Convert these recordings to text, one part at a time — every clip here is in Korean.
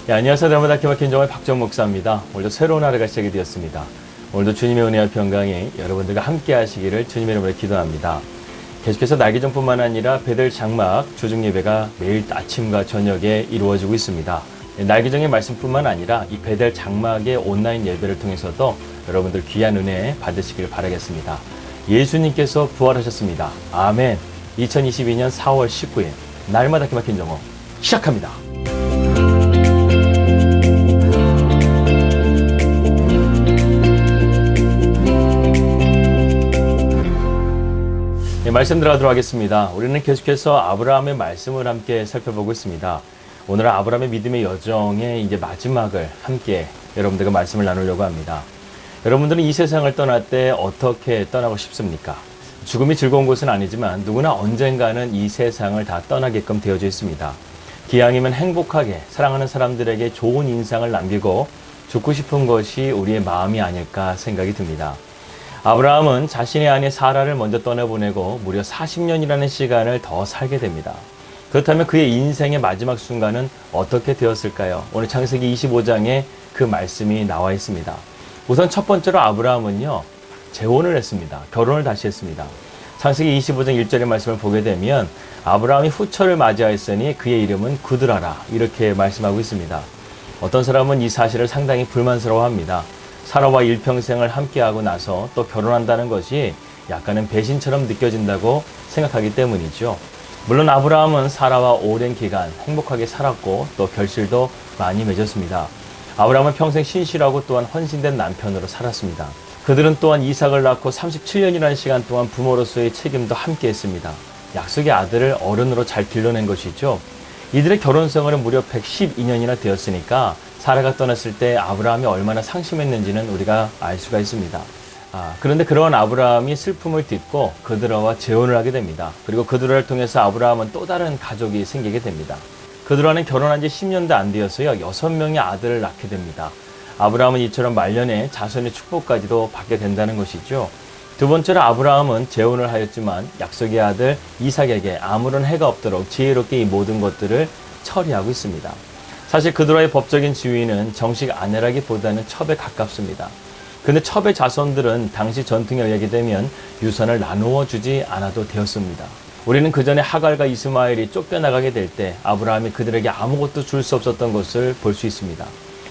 안녕하세요. 날마다 기막힌 정의 박정 목사입니다. 오늘도 새로운 하루가 시작이 되었습니다. 오늘도 주님의 은혜와 평강이 여러분들과 함께 하시기를 주님의 이름으로 기도합니다. 계속해서 날개정뿐만 아니라 베델 장막 조중 예배가 매일 아침과 저녁에 이루어지고 있습니다. 날개정의 말씀뿐만 아니라 이 베델 장막의 온라인 예배를 통해서도 여러분들 귀한 은혜 받으시길 바라겠습니다. 예수님께서 부활하셨습니다. 아멘. 2022년 4월 19일 날마다 기막힌 정오 시작합니다. 말씀 들어가도록 하겠습니다. 우리는 계속해서 아브라함의 말씀을 함께 살펴보고 있습니다. 오늘은 아브라함의 믿음의 여정의 이제 마지막을 함께 여러분들과 말씀을 나누려고 합니다. 여러분들은 이 세상을 떠날 때 어떻게 떠나고 싶습니까? 죽음이 즐거운 곳은 아니지만 누구나 언젠가는 이 세상을 다 떠나게끔 되어져 있습니다. 기왕이면 행복하게 사랑하는 사람들에게 좋은 인상을 남기고 죽고 싶은 것이 우리의 마음이 아닐까 생각이 듭니다. 아브라함은 자신의 아내 사라를 먼저 떠나보내고 무려 40년이라는 시간을 더 살게 됩니다. 그렇다면 그의 인생의 마지막 순간은 어떻게 되었을까요? 오늘 창세기 25장에 그 말씀이 나와 있습니다. 우선 첫 번째로 아브라함은요, 재혼을 했습니다. 결혼을 다시 했습니다. 창세기 25장 1절의 말씀을 보게 되면 아브라함이 후처를 맞이하였으니 그의 이름은 구드라라 이렇게 말씀하고 있습니다. 어떤 사람은 이 사실을 상당히 불만스러워합니다. 사라와 일평생을 함께하고 나서 또 결혼한다는 것이 약간은 배신처럼 느껴진다고 생각하기 때문이죠. 물론 아브라함은 사라와 오랜 기간 행복하게 살았고 또 결실도 많이 맺었습니다. 아브라함은 평생 신실하고 또한 헌신된 남편으로 살았습니다. 그들은 또한 이삭을 낳고 37년이라는 시간 동안 부모로서의 책임도 함께 했습니다. 약속의 아들을 어른으로 잘 길러낸 것이죠. 이들의 결혼 생활은 무려 112년이나 되었으니까 사라가 떠났을 때 아브라함이 얼마나 상심했는지는 우리가 알 수가 있습니다. 그런데 그러한 아브라함이 슬픔을 딛고 그드라와 재혼을 하게 됩니다. 그리고 그드라를 통해서 아브라함은 또 다른 가족이 생기게 됩니다. 그드라는 결혼한 지 10년도 안 되어서요 6명의 아들을 낳게 됩니다. 아브라함은 이처럼 말년에 자손의 축복까지도 받게 된다는 것이죠. 두 번째로 아브라함은 재혼을 하였지만 약속의 아들 이삭에게 아무런 해가 없도록 지혜롭게 이 모든 것들을 처리하고 있습니다. 사실 그드라의 법적인 지위는 정식 아내라기보다는 첩에 가깝습니다. 그런데 첩의 자손들은 당시 전통에 의하게 되면 유산을 나누어 주지 않아도 되었습니다. 우리는 그 전에 하갈과 이스마엘이 쫓겨나가게 될 때 아브라함이 그들에게 아무것도 줄 수 없었던 것을 볼 수 있습니다.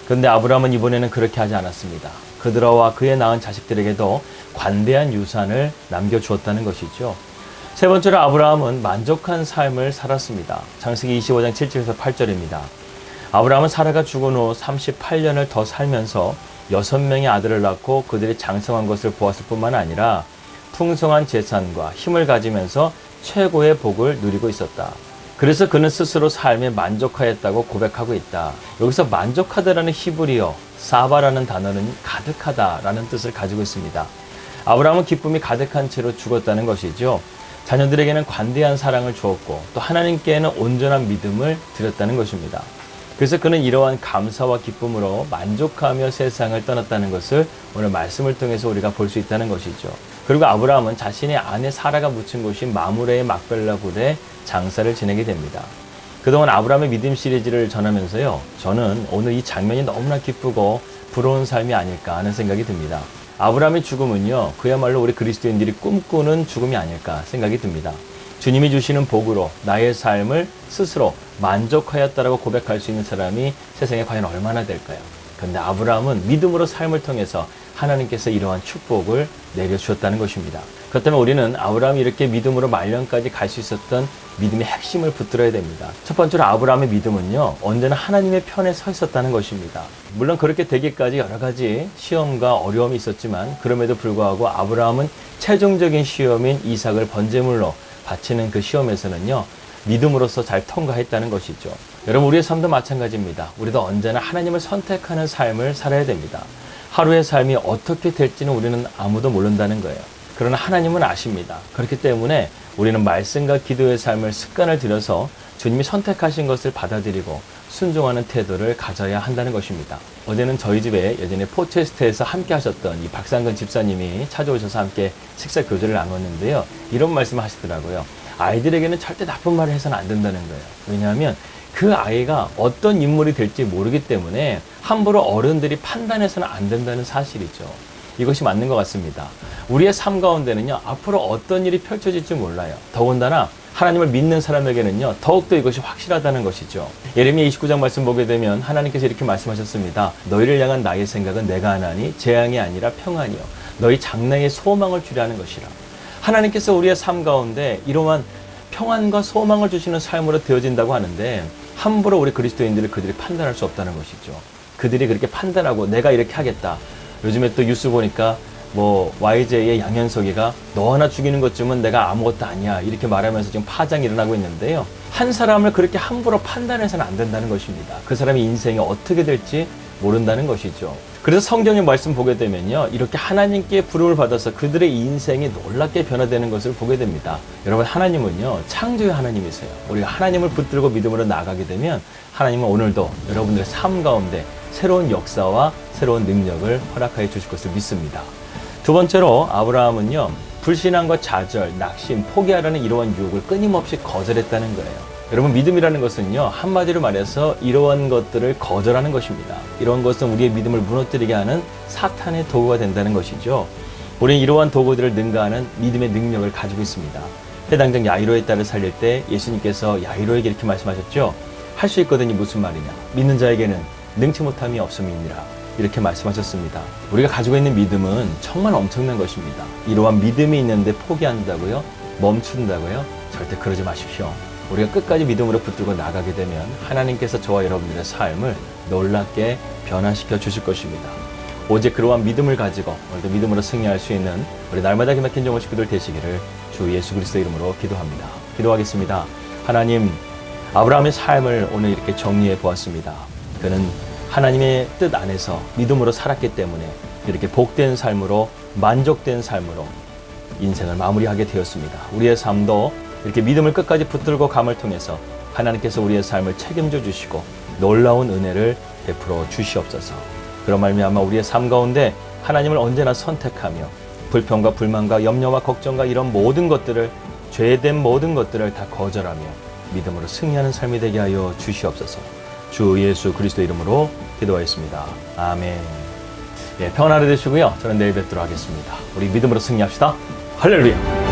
그런데 아브라함은 이번에는 그렇게 하지 않았습니다. 그드라와 그의 낳은 자식들에게도 관대한 유산을 남겨주었다는 것이죠. 세 번째로 아브라함은 만족한 삶을 살았습니다. 창세기 25장 7절에서 8절입니다. 아브라함은 사라가 죽은 후 38년을 더 살면서 6명의 아들을 낳고 그들이 장성한 것을 보았을 뿐만 아니라 풍성한 재산과 힘을 가지면서 최고의 복을 누리고 있었다. 그래서 그는 스스로 삶에 만족하였다고 고백하고 있다. 여기서 만족하다라는 히브리어 사바라는 단어는 가득하다라는 뜻을 가지고 있습니다. 아브라함은 기쁨이 가득한 채로 죽었다는 것이죠. 자녀들에게는 관대한 사랑을 주었고 또 하나님께는 온전한 믿음을 드렸다는 것입니다. 그래서 그는 이러한 감사와 기쁨으로 만족하며 세상을 떠났다는 것을 오늘 말씀을 통해서 우리가 볼 수 있다는 것이죠. 그리고 아브라함은 자신의 아내 사라가 묻힌 곳인 마므레의 막벨라 굴에 장사를 지내게 됩니다. 그동안 아브라함의 믿음 시리즈를 전하면서요, 저는 오늘 이 장면이 너무나 기쁘고 부러운 삶이 아닐까 하는 생각이 듭니다. 아브라함의 죽음은요, 그야말로 우리 그리스도인들이 꿈꾸는 죽음이 아닐까 생각이 듭니다. 주님이 주시는 복으로 나의 삶을 스스로 만족하였다라고 고백할 수 있는 사람이 세상에 과연 얼마나 될까요? 그런데 아브라함은 믿음으로 삶을 통해서 하나님께서 이러한 축복을 내려주셨다는 것입니다. 그렇다면 우리는 아브라함이 이렇게 믿음으로 말년까지 갈 수 있었던 믿음의 핵심을 붙들어야 됩니다. 첫 번째로 아브라함의 믿음은요, 언제나 하나님의 편에 서 있었다는 것입니다. 물론 그렇게 되기까지 여러 가지 시험과 어려움이 있었지만 그럼에도 불구하고 아브라함은 최종적인 시험인 이삭을 번제물로 바치는 그 시험에서는요, 믿음으로써 잘 통과했다는 것이죠. 여러분, 우리의 삶도 마찬가지입니다. 우리도 언제나 하나님을 선택하는 삶을 살아야 됩니다. 하루의 삶이 어떻게 될지는 우리는 아무도 모른다는 거예요. 그러나 하나님은 아십니다. 그렇기 때문에 우리는 말씀과 기도의 삶을 습관을 들여서 주님이 선택하신 것을 받아들이고 순종하는 태도를 가져야 한다는 것입니다. 어제는 저희 집에 예전에 포체스트에서 함께 하셨던 이 박상근 집사님이 찾아오셔서 함께 식사 교제를 나눴는데요. 이런 말씀을 하시더라고요. 아이들에게는 절대 나쁜 말을 해서는 안 된다는 거예요. 왜냐하면 그 아이가 어떤 인물이 될지 모르기 때문에 함부로 어른들이 판단해서는 안 된다는 사실이죠. 이것이 맞는 것 같습니다. 우리의 삶 가운데는요, 앞으로 어떤 일이 펼쳐질지 몰라요. 더군다나 하나님을 믿는 사람에게는요, 더욱더 이것이 확실하다는 것이죠. 예레미야 29장 말씀 보게 되면 하나님께서 이렇게 말씀하셨습니다. 너희를 향한 나의 생각은 내가 하나니 재앙이 아니라 평안이요 너희 장래에 소망을 주려 하는 것이라. 하나님께서 우리의 삶 가운데 이러한 평안과 소망을 주시는 삶으로 되어진다고 하는데, 함부로 우리 그리스도인들을 그들이 판단할 수 없다는 것이죠. 그들이 그렇게 판단하고 내가 이렇게 하겠다. 요즘에 또 뉴스 보니까 YJ의 양현석이가 너 하나 죽이는 것쯤은 내가 아무것도 아니야 이렇게 말하면서 지금 파장이 일어나고 있는데요. 한 사람을 그렇게 함부로 판단해서는 안 된다는 것입니다. 그 사람의 인생이 어떻게 될지 모른다는 것이죠. 그래서 성경의 말씀 보게 되면요, 이렇게 하나님께 부름을 받아서 그들의 인생이 놀랍게 변화되는 것을 보게 됩니다. 여러분, 하나님은요 창조의 하나님이세요. 우리가 하나님을 붙들고 믿음으로 나가게 되면 하나님은 오늘도 여러분들의 삶 가운데 새로운 역사와 새로운 능력을 허락하여 주실 것을 믿습니다. 두 번째로 아브라함은요, 불신앙과 좌절, 낙심, 포기하라는 이러한 유혹을 끊임없이 거절했다는 거예요. 여러분, 믿음이라는 것은요, 한마디로 말해서 이러한 것들을 거절하는 것입니다. 이러한 것은 우리의 믿음을 무너뜨리게 하는 사탄의 도구가 된다는 것이죠. 우리는 이러한 도구들을 능가하는 믿음의 능력을 가지고 있습니다. 해당장 야이로의 딸을 살릴 때 예수님께서 야이로에게 이렇게 말씀하셨죠. 할 수 있거든이 무슨 말이냐. 믿는 자에게는 능치 못함이 없음이니라. 이렇게 말씀하셨습니다. 우리가 가지고 있는 믿음은 정말 엄청난 것입니다. 이러한 믿음이 있는데 포기한다고요? 멈춘다고요? 절대 그러지 마십시오. 우리가 끝까지 믿음으로 붙들고 나가게 되면 하나님께서 저와 여러분들의 삶을 놀랍게 변화시켜 주실 것입니다. 오직 그러한 믿음을 가지고 오늘도 믿음으로 승리할 수 있는 우리 날마다 기막힌 정원 식구들 되시기를 주 예수 그리스도 이름으로 기도합니다. 기도하겠습니다. 하나님, 아브라함의 삶을 오늘 이렇게 정리해 보았습니다. 그는 하나님의 뜻 안에서 믿음으로 살았기 때문에 이렇게 복된 삶으로, 만족된 삶으로 인생을 마무리하게 되었습니다. 우리의 삶도 이렇게 믿음을 끝까지 붙들고 감을 통해서 하나님께서 우리의 삶을 책임져 주시고 놀라운 은혜를 베풀어 주시옵소서. 그런 말미암아 우리의 삶 가운데 하나님을 언제나 선택하며 불평과 불만과 염려와 걱정과 이런 모든 것들을, 죄된 모든 것들을 다 거절하며 믿음으로 승리하는 삶이 되게 하여 주시옵소서. 주 예수 그리스도 이름으로 기도하였습니다. 아멘. 평안 하루 되시고요. 저는 내일 뵙도록 하겠습니다. 우리 믿음으로 승리합시다. 할렐루야.